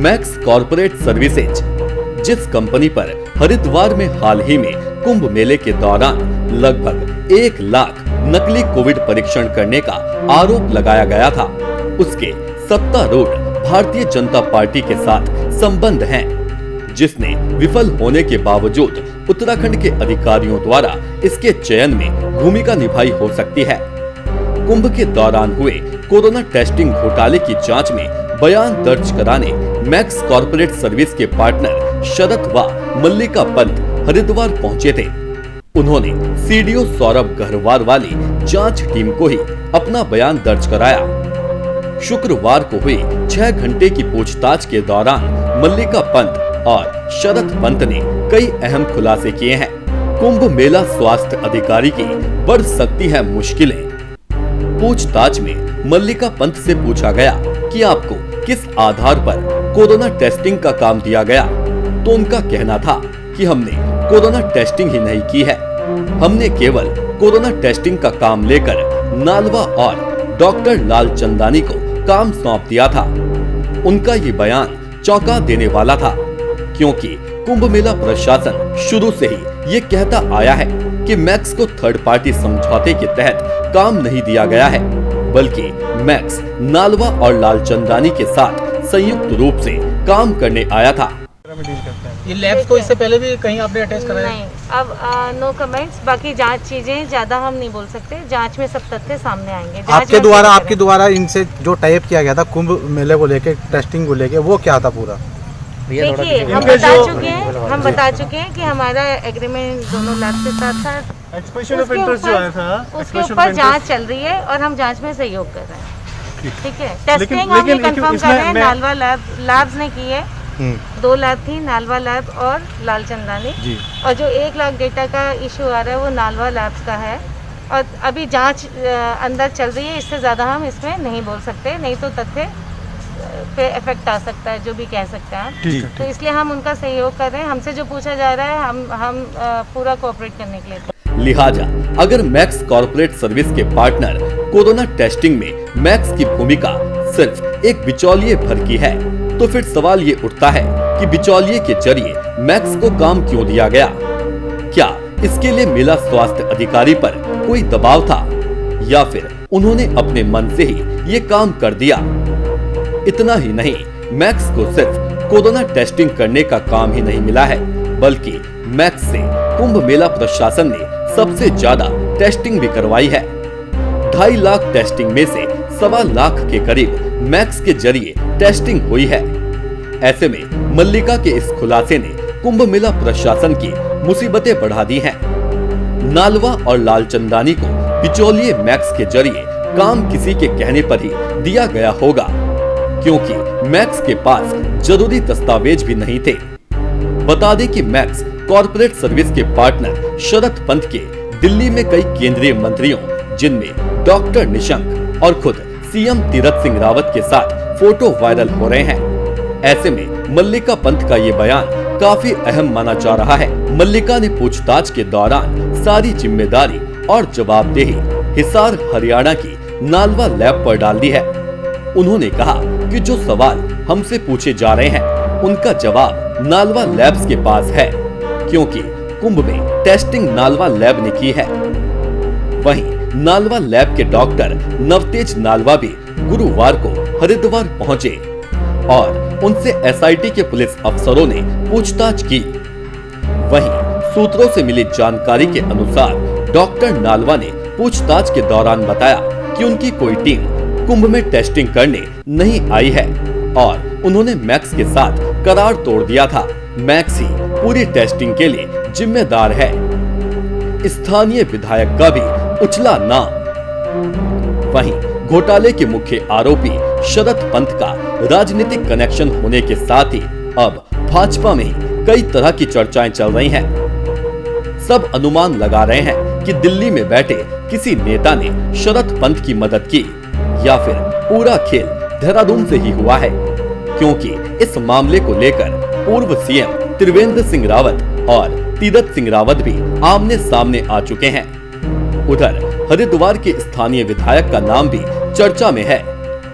Max corporate services, जिस company पर हरिद्वार में हाल ही में कुंभ मेले के दौरान लगभग 1 लाख नकली कोविड परीक्षण करने का आरोप लगाया गया था, उसके सत्तारूढ़ भारतीय जनता पार्टी के साथ संबंध हैं, जिसने विफल होने के बावजूद उत्तराखंड के अधिकारियों द्वारा इसके चयन में भूमिका निभाई हो सकती है। कुंभ के दौरान हुए कोरोना टेस्टिंग घोटाले की जांच में बयान दर्ज कराने मैक्स कॉर्पोरेट सर्विस के पार्टनर शरद व मल्लिका पंत हरिद्वार पहुंचे थे। उन्होंने सीडीओ सौरभ गहरवार वाली जांच टीम को ही अपना बयान दर्ज कराया। शुक्रवार को हुई 6 घंटे की पूछताछ के दौरान मल्लिका पंत और शरद पंत ने कई अहम खुलासे किए हैं। कुंभ मेला स्वास्थ्य अधिकारी की बढ़ सकती है मुश्किलें। पूछताछ में मल्लिका पंत से पूछा गया कि आपको किस आधार पर कोरोना टेस्टिंग का काम दिया गया, तो उनका कहना था कि हमने कोरोना टेस्टिंग ही नहीं की है, हमने केवल कोरोना टेस्टिंग का काम लेकर नालवा और डॉक्टर लालचंदानी को काम सौंप दिया था। उनका ये बयान चौंका देने वाला था, क्योंकि कुंभ मेला प्रशासन शुरू से ही ये कहता आया है कि मैक्स को थर्ड पार्टी समझौते के तहत काम नहीं दिया गया है, बल्कि मैक्स नालवा और लालचंदानी के साथ संयुक्त रूप से काम करने आया था। ये लैब्स को इससे पहले भी कहीं आपने अटैच कराया? नहीं, अब नो कमेंट्स। बाकी जांच चीजें ज्यादा हम नहीं बोल सकते, जांच में सब तथ्य सामने आएंगे। आपके द्वारा इनसे जो टाइप किया गया था कुंभ मेले को लेके, टेस्टिंग को लेके, वो क्या था पूरा? देखिए, हम बता चुके हैं कि हमारा एग्रीमेंट दोनों लैब के साथ था। एक्सप्रेशन ऑफ इंटरेस्ट जो आया था, उसके ऊपर जांच चल रही है और हम जांच में सहयोग कर रहे हैं। ठीक है, टेस्टिंग हम ये कंफर्म कर रहे हैं, नालवा लैब्स ने की है। 2 लैब थी, नालवा लैब और लालचंदानी जी। और जो 1 लाख डेटा का इशू आ रहा है वो नालवा लैब्स का है और अभी जांच अंदर चल रही है। इससे ज़्यादा हम इसमें नहीं बोल सकते, नहीं तो तथ्य पे इफेक्ट आ सकता है, जो भी कह सकते हैं। तो इसलिए हम उनका सहयोग कर रहे हैं। हमसे जो पूछा जा रहा है हम पूरा कोऑपरेट करने के लिए। लिहाजा अगर मैक्स कॉर्पोरेट सर्विस के पार्टनर कोरोना टेस्टिंग में मैक्स की भूमिका सिर्फ एक बिचौलिए भर की है, तो फिर सवाल ये उठता है कि बिचौलिए के जरिए मैक्स को काम क्यों दिया गया? क्या इसके लिए मेला स्वास्थ्य अधिकारी पर कोई दबाव था, या फिर उन्होंने अपने मन से ही ये काम कर दिया? इतना ही नहीं, मैक्स को सिर्फ कोरोना टेस्टिंग करने का काम ही नहीं मिला है, बल्कि मैक्स से कुंभ मेला प्रशासन ने सबसे ज्यादा टेस्टिंग भी करवाई है। 2.5 लाख टेस्टिंग में से 1.25 लाख के करीब मैक्स के जरिए टेस्टिंग हुई है। ऐसे में मल्लिका के इस खुलासे ने कुंभ मेला प्रशासन की मुसीबतें बढ़ा दी हैं। नालवा और लालचंदानी को बिचौलिए मैक्स के जरिए काम किसी के कहने पर ही दिया गया होगा, क्योंकि मैक्स के पास जरूरी दस्तावेज भी नहीं थे। बता दें कि मैक्स कॉर्पोरेट सर्विस के पार्टनर शरद पंत के दिल्ली में कई केंद्रीय मंत्रियों, जिनमें डॉक्टर निशंक और खुद सीएम तीरथ सिंह रावत के साथ फोटो वायरल हो रहे हैं। ऐसे में मल्लिका पंत का ये बयान काफी अहम माना जा रहा है। मल्लिका ने पूछताछ के दौरान सारी जिम्मेदारी और जवाबदेही हिसार हरियाणा की नालवा लैब पर डाल दी है। उन्होंने कहा कि जो सवाल हमसे पूछे जा रहे हैं उनका जवाब नालवा लैब्स के पास है, क्योंकि कुंभ में टेस्टिंग नालवा लैब ने की है। वहीं नालवा लैब के डॉक्टर नवतेज नालवा भी गुरुवार को हरिद्वार पहुंचे और उनसे एसआईटी के पुलिस अफसरों ने पूछताछ की। वहीं सूत्रों से मिली जानकारी के अनुसार डॉक्टर नालवा ने पूछताछ के दौरान बताया कि उनकी कोई टीम कुंभ में टेस्टिंग करने नहीं आई है और उन्होंने मैक्स के साथ करार तोड़ दिया था। मैक्स ही पूरी टेस्टिंग के लिए जिम्मेदार है। स्थानीय विधायक का भी उछला नाम। वहीं घोटाले के मुख्य आरोपी शरद पंत का राजनीतिक कनेक्शन होने के साथ ही अब भाजपा में कई तरह की चर्चाएं चल रही हैं। सब अनुमान लगा रहे हैं कि दिल्ली में बैठे किसी नेता ने शरद पंत की मदद की, या फिर पूरा खेल देहरादून से ही हुआ है, क्योंकि इस मामले को लेकर पूर्व सीएम त्रिवेंद्र सिंह रावत और तीरथ सिंह रावत भी आमने सामने आ चुके हैं। उधर हरिद्वार के स्थानीय विधायक का नाम भी चर्चा में है,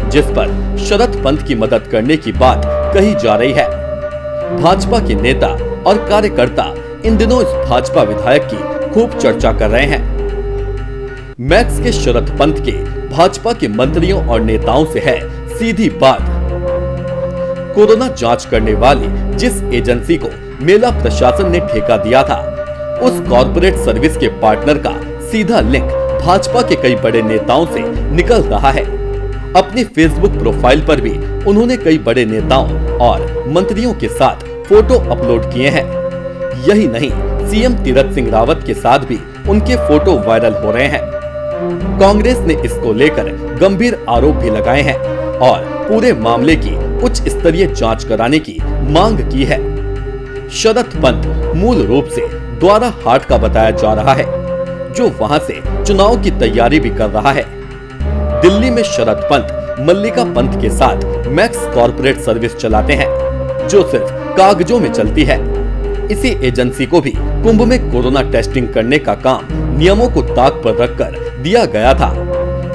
जिस पर शरद पंत की मदद करने की बात कही जा रही है। भाजपा के नेता और कार्यकर्ता इन दिनों इस भाजपा विधायक की खूब चर्चा कर रहे हैं। मैक्स के शरद पंत के भाजपा के मंत्रियों और नेताओं से है सीधी बात। कोरोना जांच करने वाली जिस एजेंसी को मेला प्रशासन ने ठेका दिया था, उस कॉर्पोरेट सर्विस के पार्टनर का सीधा लिंक भाजपा के कई बड़े नेताओं से निकल रहा है। अपनी फेसबुक प्रोफाइल पर भी उन्होंने कई बड़े नेताओं और मंत्रियों के साथ फोटो अपलोड किए हैं। यही नहीं, सीएम तीरथ सिंह रावत के साथ भी उनके फोटो वायरल हो रहे हैं। कांग्रेस ने इसको लेकर गंभीर आरोप भी लगाए हैं और पूरे मामले की उच्च स्तरीय जांच कराने की मांग की है। शरद पंत मूल रूप से द्वारा हाट का बताया जा रहा है, जो वहां से चुनाव की तैयारी भी कर रहा है। दिल्ली में शरद पंत मल्लिका पंत के साथ मैक्स कॉर्पोरेट सर्विस चलाते हैं, जो सिर्फ कागजों में चलती है। इसी एजेंसी को भी कुंभ में कोरोना टेस्टिंग करने का काम नियमों को ताक पर रखकर दिया गया था,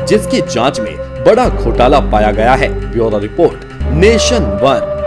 जिसकी जांच में बड़ा घोटाला पाया गया है। Bureau report, nation 1।